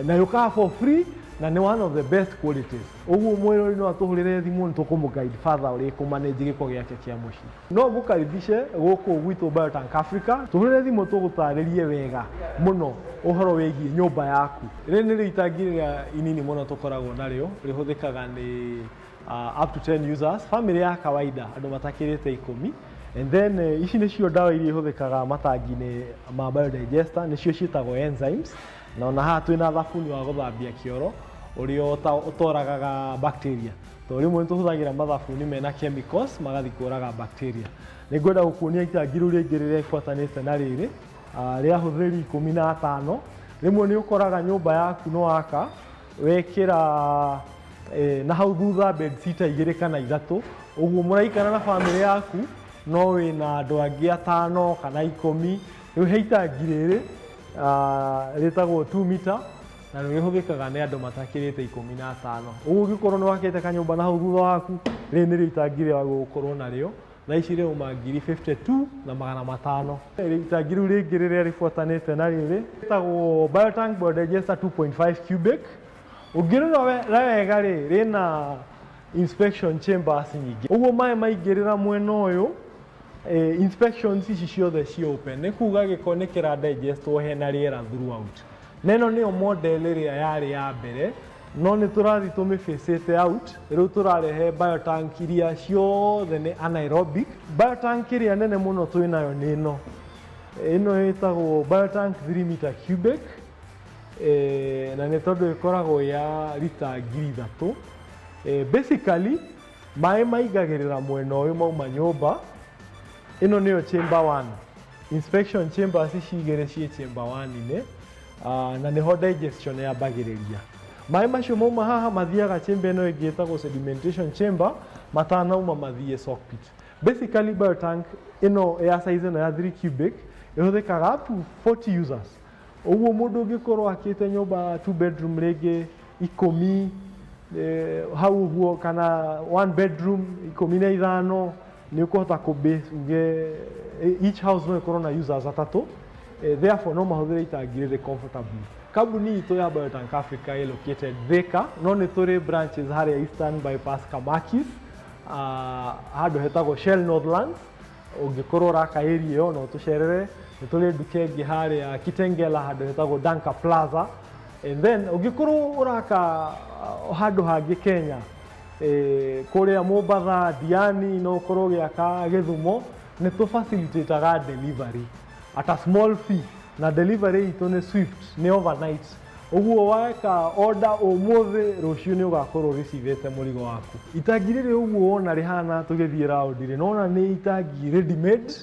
na yukaga for free na ni one of the best qualities. Uguo mwirori no atuhurire thimu ni tukumuguide further uri kumanage giko giake kia muci. No ngukaribishe guku gwitu Biotank Africa, tuhurire thimu tugutaririe wega muno uhoro wigie nyumba yaku. Iri ni itangi ria inini muno tukoragwo nario, rihuthikaga ni up to 10 users, family ya kawaida andu matakirite 10, and then ici nicio dawa iria ihuthikaga matangi-ini ma biodigester, nicio cietagwo enzymes, na ona haha twina thabuni wa guthambia kioro uria utoragaga bacteria. To rimwe tuhuthagira mathabuni mena chemicals magathi kuraga bacteria. Ningwenda gukuonia itangi riu ringi riria ifuatanite na riri ria huthiri 15. Rimwe ni ukoraga nyumba yaku no aka wekira na hau thutha bed sitter 2 kana 3, uguo muraikara na family yaku no wina andu angi 5 kana 10. Riu he itangi riri ritagwo 2 meter na rihuthikaga ni andu matakirite 15. Uguo gikorwo ni wakite kanyumba na hau thutha waku, ri ni itangi ria gukorwo nario na ici ri uma 52 na 500. Itangi riu ringi riria rifuatanite na riri ritagwo Biotank Biodigester 2.5 cubic. Ungirora wega ri rina inspection chambers nyingi, uguo mai maingirira mwena uyu inspections ici ciothe ci open, ni kuga giko ni kira digestwo hena riera throughout. Neno niyo model iria yari ya mbere, no ni turathi tumifacete out. Riu turarehe biotank iria ciothe ni anaerobic. Biotank iria nene muno twinayo ni ino itagwo Biotank 3 meter cubic, na ni tondu ikoragwo ya lita 3,000. Basically mai maigagirira mwena uyu mauma nyumba. Ino niyo chamber 1, inspection chambers ici igere cie chamber 1 ine, na niho digestion yambagiriria. Mai macio mauma haha mathiaga chamber ino ingi itagwo sedimentation chamber, matanauma mathie soak pit. Basically Biotank ino ya size ino ya 3 cubic ihuthikaga up to 40 users. Uguo mundu ungikorwo akite nyumba 2 bedroom ringi 10 hau uguo, kana 1 bedroom 15, ni ukuhota kubase each house no ikorwo na users 3, therefore no mahuthire itangi riri comfortably. Kambuni itu ya Biotank Africa is located Thika, no ni turi branches haria Eastern Bypass Kamakis, handu hetagwo Shell Northlands. Ungikorwo uraka area iyo no tucerere, ni turi nduka ingi haria Kitengela handu hetagwo Danka Plaza, and then ungikorwo uraka handu hangi Kenya kuria Mombatha, Diani, no korwo giaka Githumo, ni tu facilitateaga delivery at a small fee, na delivery itu ni swift, ni overnight. Uguo waka order umuthi rucio ni ugakorwo receivete murigo waku. Itangi riri uguo ona rihana tugithie round ri nona ni itangi ready made.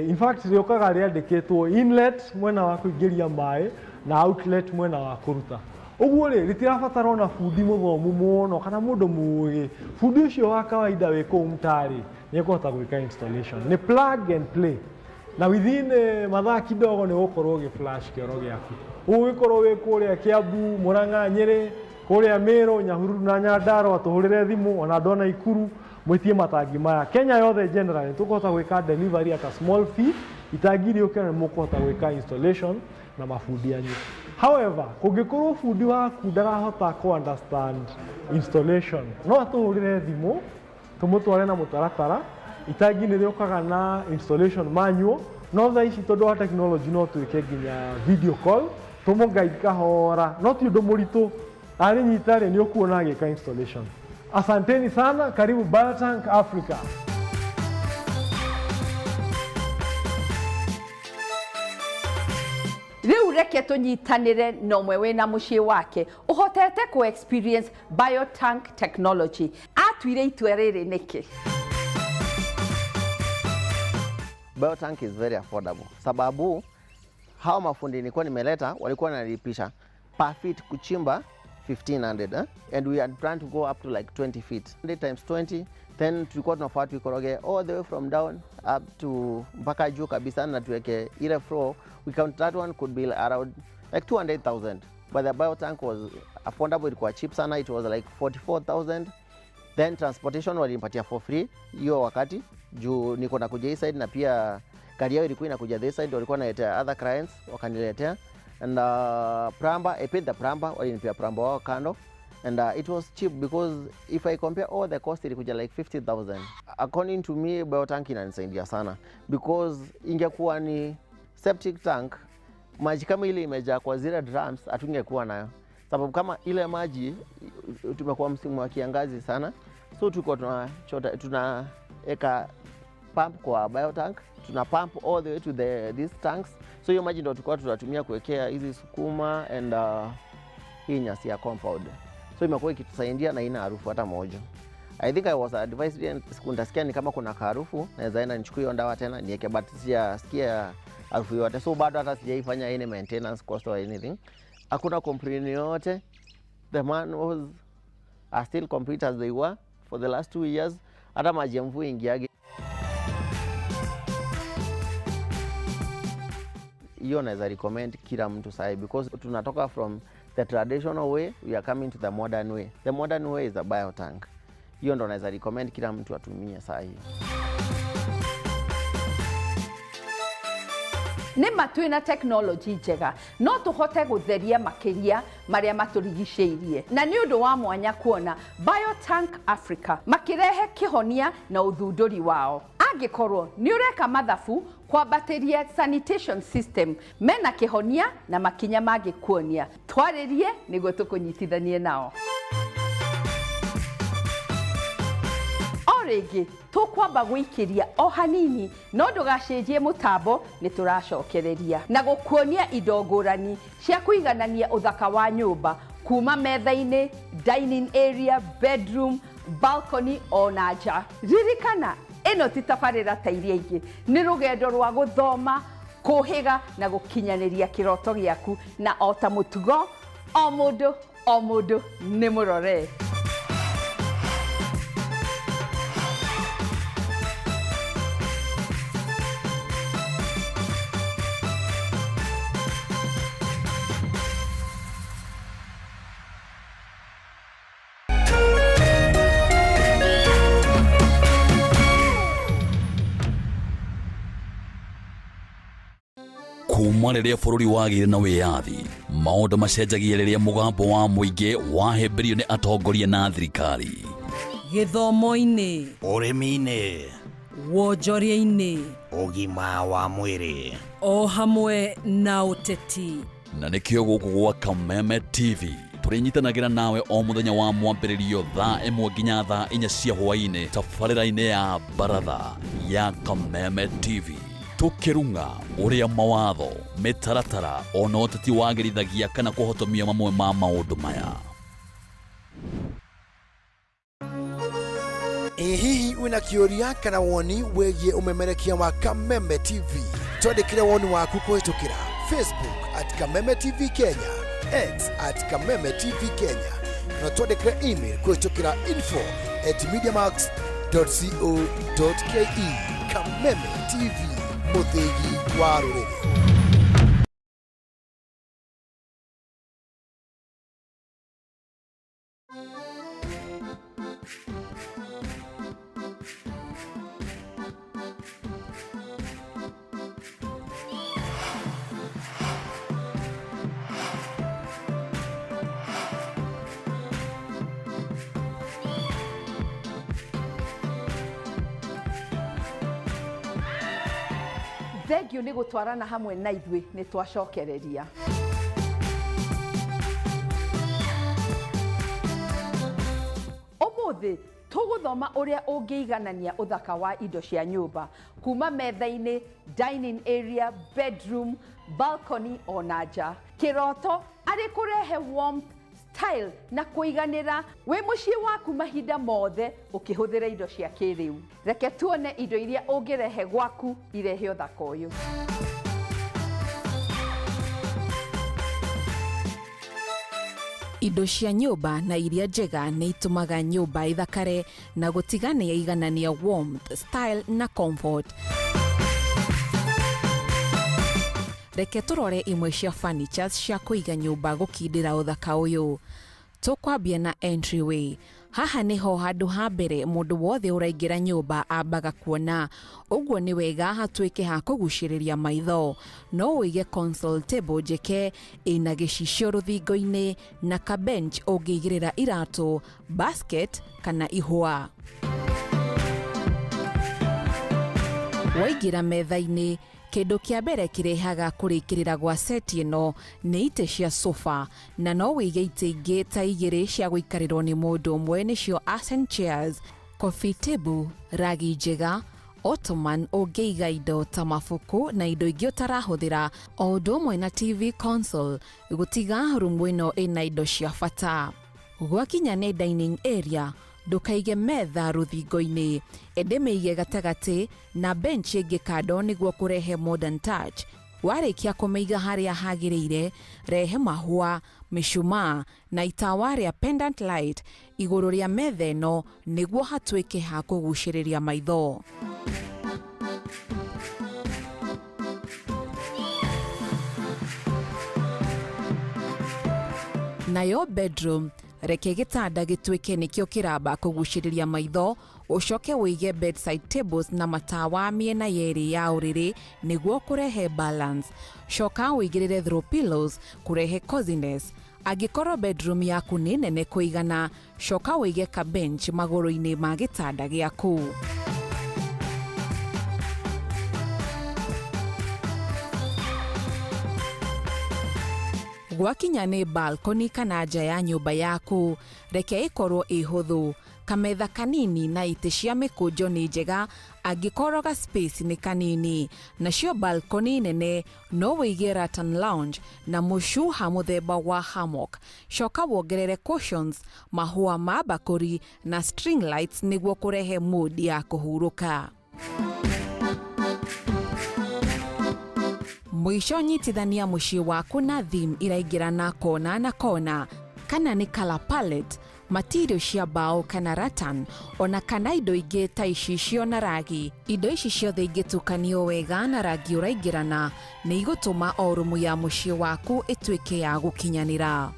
In fact riokaga riandikitwo inlet mwena wa kuingiria mai na outlet mwena wa kuruta. Uguo ri ritirabatara ona fundi muthomu muno kana mundu mugi. Fundi ucio wa kawaida we ko mtari ni kuhota gwika installation, ni plug and play, na within mathaa kidogo ni gukorwo gi flash kioro giaku. Ugikorwo wi kuria Kiambu, Murang'a, Nyeri, kuria Meru, Nyahururu na Nyandarua, atuhurire thimu ona ndona Ikuru mwitie matangi maya. Kenya yothe generally tukuhota gwika delivery at a small fee. Itangi rioke ni mukuhota gwika installation na mafundi anyu. However, kungikorwo fundi waku ndarahota ku understand installation, no atuhurire thimu tumutware na mutaratara. Itangi ni riokaga na installation manual, no tha ici tondu wa technology no twike nginya video call, tumuguide kahora, no ti undu muritu, ari nyitare ni ukuona agika installation. Asanteni sana, karibu Biotank Africa. Riu reke tunyitanire no mwe wina mucii wake uhotete ku experience biotank technology atwire itwe riri niki. Biotank is very affordable. Sababu hao mafundi nilikuwa nimeleta walikuwa wanalipisha per feet kuchimba 1500 and we had planned to go up to like 20 feet. 100 times 20 then tulikuwa tunafaa tuikoroge all the way from down up to mpaka juu kabisa na tuweke ile floor. We count that one could be around like 200,000, but the biotank was affordable, ilikuwa cheap sana, it was like 44,000. Then transportation walinipatia for free hiyo wakati juu niko na kuja hii side na pia gari yao ilikuwa inakuja this side, walikuwa naletea other clients wakaniletea. And plumber, I paid the plumber, walinipea plumber wao kando. And it was cheap because if I compare all the cost ilikuja like 50,000. According to me, biotank inanisaidia sana because ingekuwa ni septic tank, maji kama ile imejaa kwa zile drums hatungekuwa nayo. Sababu kama ile maji tumekuwa msimu wa kiangazi sana, so tulikuwa tunaeka pump kwa biotank, tuna pump all the way to these tanks. So hiyo maji ndio tulikuwa tunatumia kuwekea hizi sukuma and hii nyasi ya compound. So imekuwa ikitusaidia na ina harufu hata moja. I think I was advised sikundasikia ni kama kuna harufu naweza enda nichukue hiyo dawa tena niweke, but sijasikia harufu yote. So bado hata sijaifanya any maintenance cost or anything. Hakuna complaint yote. The man was still complete as they were for the last 2 years. Hata maji ya mvua ingiage. Hiyo naweza recommend kila mtu sahi because tunatoka from the traditional way, we are coming to the modern way. The modern way is a biotank. Hiyo ndo naweza recommend kila mtu atumie sahi. Ni matwina technology njega no tuhote gutheria makiria maria maturigiceirie na ni undu wa mwanya kuona Biotank Africa makirehe kihonia na uthunduri wao. Angikorwo ni ureka mathafu kwambatĩria sanitation system mena kihonia na makinya mangikuonia twaririe niguo tukunyitithanie nao. Origi tukwamba gwikiria o hanini no ndugacenjie mutambo ni turacokereria na gukuonia indo ngurani cia kuiganania uthaka wa nyumba kuma metha-ini, dining area, bedroom, balcony ona nja. Ririkana ino ti tabarĩra ta iria ingĩ, nĩ rũgendo rwa gũthoma, kũhĩga na gũkinyaniria kĩroto gĩaku na o ta mũtugo o mũndũ nĩ mũrore. kuma rĩrĩa bũrũri wagĩire na wĩyathi maũndũ macenjagia rĩrĩa mũgambo wa mũingĩ wahĩmbĩrio nĩ atongoria na thirikari. Gĩthomo-inĩ, ũrĩmi-inĩ, wonjoria-inĩ, ũgima wa mwĩrĩ, o hamwe na ũteti. Na nĩkĩo gũkũ gwa Kameme TV tũrĩnyitanagĩra nawe o mũthenya wa mwambĩrĩrio thaa 1 nginya thaa 4 cia hwaĩ-inĩ tabarĩra-inĩ ya Baratha ya Kameme TV. Tukirunga uria mawatho mitaratara ona ũteti wagĩrithagia kana kũhotomia mamwe ma maũndũ maya. Hihi wina kĩũria kana woni wĩgiĩ umemerekia wa Kameme TV? Twandĩkĩre woni waku kũhĩtũkĩra Facebook @Kameme TV Kenya, X @Kameme TV Kenya, na twandĩkĩre email kũhĩtũkĩra info@mediamax.co.ke. Kameme TV, mũthĩgi wa rũrĩrĩ. Thengio nĩ gũtwarana hamwe na ithuĩ nĩ twacokereria. Ũmũthĩ tuguthoma uria ungiiganania uthaka wa indo cia nyumba kuma metha-ini, dining area, bedroom, balcony ona nja. Kiroto ari kurehe warmth, style na kuiganira we mucii waku mahinda mothe ukihuthira indo cia kiriu. Reke tuone indo iria ungirehe gwaku irehe uthaka uyu. Indo cia nyumba na iria njega nĩ itumaga nyumba ithakare na gutigania iganania warmth, style na comfort. Reke turore imwe cia furnitures cia kuiga nyumba gukindira uthaka uyu. Tukwambia na entryway. Haha niho handu ha mbere mundu wothe uraingira nyumba ambaga kuona. Uguo ni wega hatuike ha kuguciriria maitho. No wige console table njeke ina gicicio ruthingo-ini na ka bench ungigirira iratu, basket kana ihua. Waigira metha-ini, kindu kia mbere kirehaga kurikirira gwa seti ino ni ite cia sofa, na no wige ite ingi ta igiri cia guikarirwo ni mundu umwe nicio accent chairs, coffee table, ragi njega, ottoman ungiiga indo ta mafuku na indo ingi utarahuthira, o undu umwe na TV console gutiga rumu ino ina indo cia bata. Gwakinya ni dining area, ndukaige metha ruthingo-ini, ende meige gatagati na bench ingi kando niguo kurehe modern touch. Warikia kumeiga haria hagirire, rehe mahua, mishumaa na itawa ria pendant light iguru ria metha ino niguo hatuike ha kuguciriria maitho. Nayo bedroom, reke gitanda gituike nikio kiramba kuguciriria maitho, ucoke wige bedside tables na matawa miena yeri ya uriri niguo kurehe balance. Coka wigirire throw pillows kurehe coziness. Angikoro bedroom yaku ni nene kuigana, coka wige ka bench maguru-ini ma gitanda giaku. Gwakinya ni balcony kana nja ya nyumba yaku, reke ikorwo ihuthu. Kametha kanini na ite cia mikunjo ni njega angikoroga space ni kanini. Nacio balcony nene no wige rattan lounge na mushuha muthemba wa hammock. Coka wongerere cushions, mahua ma bakuri na string lights niguo kurehe mood ya kuhuruka. Mwisho nyitithania mucii waku na theme iraingirana kona na kona. Kana ni color palette, material cia bao kana rattan, ona kana indo ingi ta icicio na ragi. Indo ici ciothe ingitukanio wega na ragi uraingirana ni igutuma o rumu ya mucii waku ituike ya gukinyanira.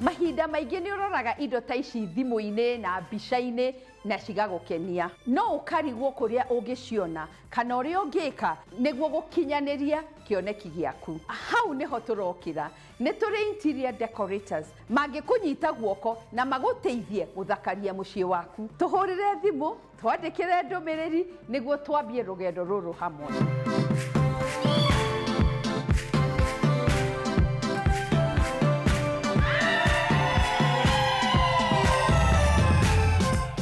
Mahinda maingĩ nĩ ũroraga indo ta ici thimũ-inĩ na mbica-inĩ na cigagũkenia, no ũkarigwo kũrĩa ũngĩciona kana ũrĩa ũngĩka nĩguo gũkinyanĩria kĩoneki gĩaku. Hau nĩho tũrokĩra. Nĩ tũrĩ interior decorators mangĩkũnyita guoko na magũteithie gũthakaria mũciĩ waku. Tũhũrĩre thimũ, twandĩkĩre ndũmĩrĩri nĩguo twambie rũgendo rũrũ hamwe.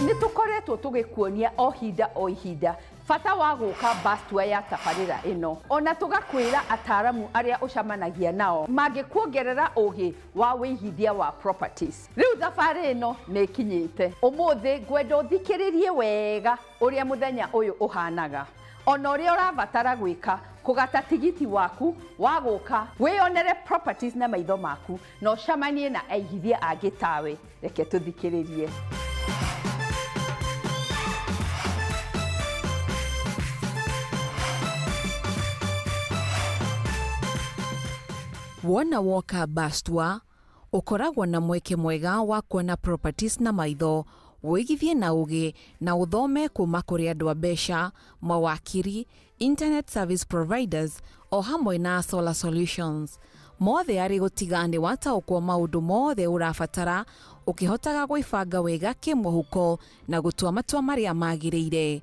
Nitukoretwo tugikuonia o ihinda fata wa guka bus tour ya tabarĩra ĩno, ona tugakwĩra ataaramu arĩa ũcamanagia nao mangĩkuongerera ũgĩ wa wĩigithia wa properties. Rĩu thabarĩ ĩno nĩ ikinyĩte. Ũmũthĩ ngwenda ũthikĩrĩrie wega ũrĩa mũthenya ũyũ ũhanaga, ona ũrĩa ũrabatara gwĩka kũgata tigiti waku wa gũka wĩonere properties na maitho maku na ũcamanie na aigithia angĩ tawe. Reke tũthikĩrĩrie. Wona woka bus tour, ukoragwo na mweke mwega wa kuona properties na maitho, wĩigithie na ũgĩ na uthome kuma kũrĩ andũ a mbeca, mawakiri, internet service providers o hamwe na solar solutions. Mothe arĩ gũtiga nĩ wataũkwo maũndũ mothe ũrabatara, ũkĩhotaga gwĩbanga wega kĩmũhuko na gũtua matua marĩa magĩrĩire.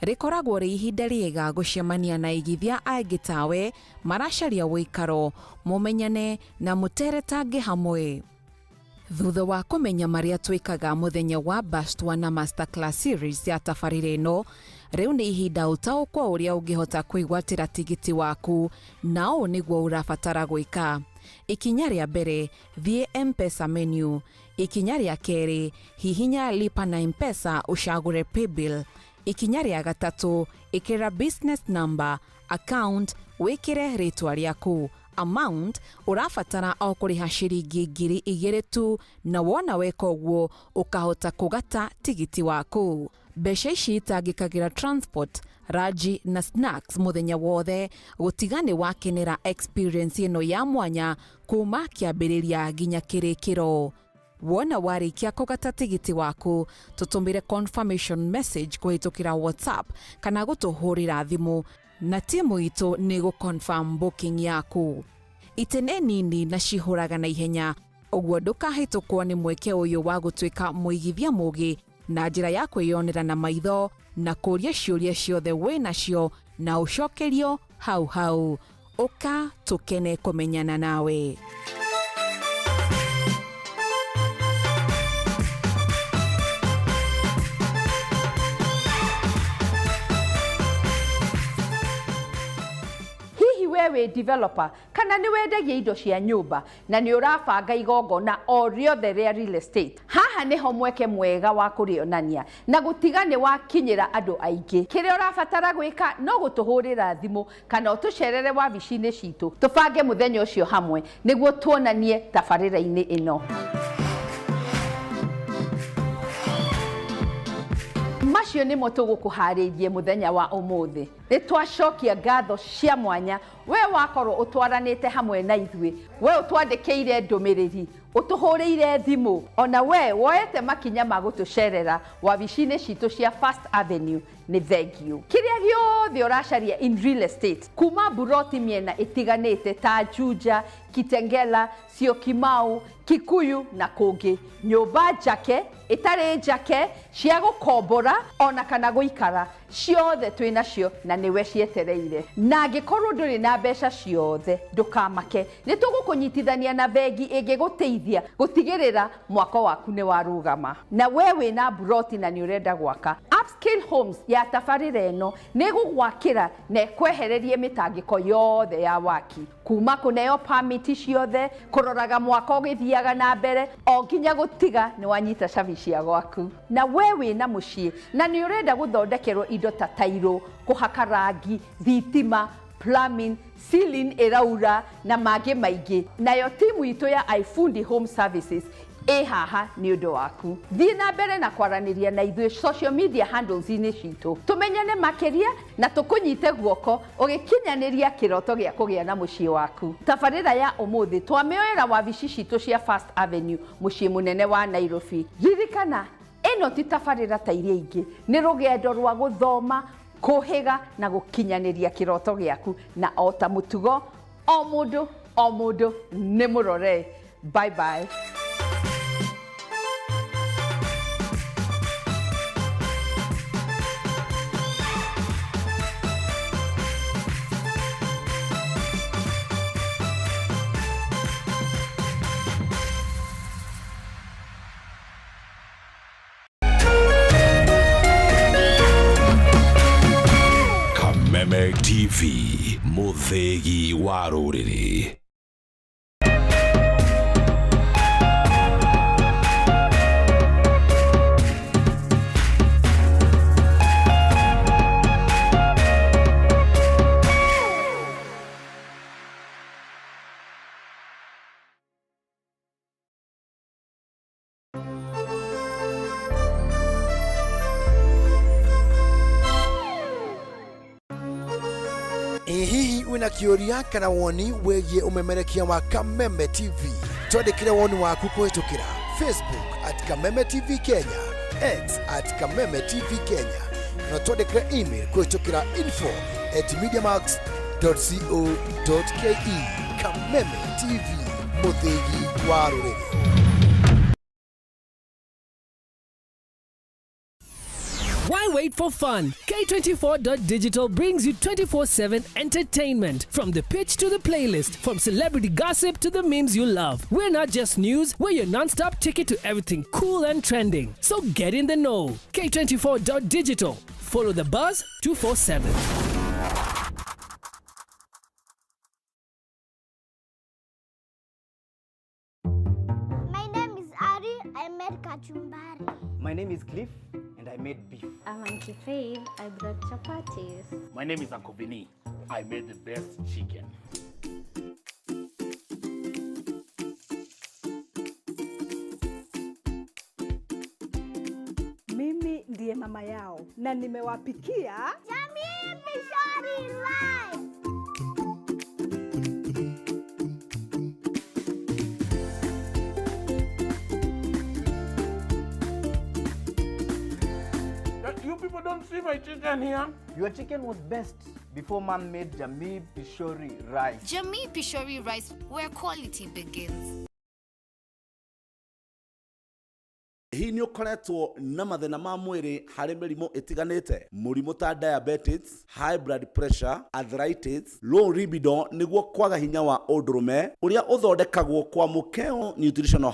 rikoragwo ri ihinda riega gucemania na igithia aingi tawe maracaria wikaro mumenyane na muteretange hamwe. Thutha wa kumenya maria twikaga muthenya wa Bastwa na Masterclass series ya tafarira ino, riu ni ihinda utaukwa uria ungihota kwigwatira tigiti waku nao niguo urabatara gwika. Ikinya ria mbere, thie M-Pesa menu. Ikinya ria keri, hihinya lipa na M-Pesa ushagure paybill. Ikinya ria gatatu, ikira business number, account, wikire ritwa riaku. Amount urafatara o kuriha ciringi 2,000 tu, na wona weka uguo ukahota kugata tigiti waku. Mbeca ici itangikagira transport, raji na snacks muthenya wothe, gutigane wakenera experience ino ya mwanya kuma kiambiriria nginya kirikiro. Wona warikia kugata tigiti waku, tutumire confirmation message kuhitukira WhatsApp kana gutuhurira thimu na timu itu ni confirm booking yaku. Itene nini na cihuraga na ihenya, uguo ndukahitukwo ni mweke uyu wa gutwika muigithia mugi na njira ya kwiyonera na maitho na kuria ciuria ciothe winacio na ucokerio hau hau. Uka tukene kumenyana nawe. Wewe developer kana ni wendagia indo cia nyumba na ni urabanga igongona o riothe ria real estate, haha niho mweke mwega wa kurionania na gutigane wakinyira andu aingi. Kiria urabatara gwika no gutuhurira thimu kana utucerere wabici-ini citu tubange muthenya ucio hamwe niguo tuonanie tabarira-ini ino. Macio nimo tugukuharirie muthenya wa umuthi. Nitwacokia ngatho cia mwanya we wakorwo utwaranite hamwe na ithui, we utwandikiire ndumiriri, utuhuriire thimu, ona we woete makinya ma gutucerera wabici-ini citu cia First Avenue. Ni thank you. Kiria giothe uracaria in real estate, kuma buroti miena itiganite ta Juja, Kitengela, Syokimau, Kikuyu na kungi, nyumba njake, itari njake, cia gukombora ona kana guikara, ciothe twinacio na niwe cietereire. Na angikorwo nduri na mbeca ciothe ndukamake, nitugukunyitithania na bengi ingiguteithia gutigirira mwako waku ni warugama. Na wewe na buroti na ni urenda gwaka, Upscale Homes ya tabarira ino ni gugwakira na kwehererie mitangiko yothe ya waki, kuma kuneo permit ciothe, kuroraga mwako githiaga na mbere o nginya gutiga ni wanyita cabi cia gwaku. Na wewe na mucii na ni urenda guthondekerwo indo ta tairo, kuhaka rangi, thitima, plumbing, ceiling iraura na mangĩ maingĩ, nayo timu itu ya iFundi Home Services haha ni undu waku. Thie na mbere na kwaraniria na ithuĩ social media handles-ini citu, tumenyane makiria na tukunyite guoko ugikinyaniria kiroto gia kugia na mucii waku. Tabarira ya umuthi twamioera wabici citu cia First Avenue mucii munene wa Nairobi. Ririkana ino ti tabarira ta iria ingi, ni rugendo rwa guthoma, kuhiga na gukinyaniria kiroto giaku, na ota mutugo o mundu ni murore. Bye bye. TV muthegi wa ruriri. Hihi wina kioria kana woni wegie umemerekia wa Kameme TV, twandikire woni waku kuhitukira Facebook @Kameme TV Kenya, X @Kameme TV Kenya, na twandikire email kuhitukira info@mediamax.co.ke. Kameme TV, muthegi wa ruriri. Why wait great for fun. K24.digital brings you 24/7 entertainment. From the pitch to the playlist, from celebrity gossip to the memes you love. We're not just news, we're your non-stop ticket to everything cool and trending. So get in the know. K24.digital. Follow the buzz 247. My name is Ari. I made kachumbari. My name is Cliff, and I made beef. I'm Auntie Faith. I brought chapatis. My name is Uncle Vinny. I made the best chicken. Mimi ndiye mama yao na nimewapikia Jamii Pishori Live. You people don't see my chicken here? Your chicken was best before Mom made Jamii Pishori rice. Jamii Pishori rice, where quality begins. Hii nĩ ũkoretwo na mathĩna ma mwĩrĩ harĩ mĩrimũ ĩtiganĩte, mũrimũ ta diabetes, high blood pressure, arthritis, low libido nĩguo kwaga hinya wa ũndũrũme ũrĩa ũthondekagwo kwa Mukeo Nutritional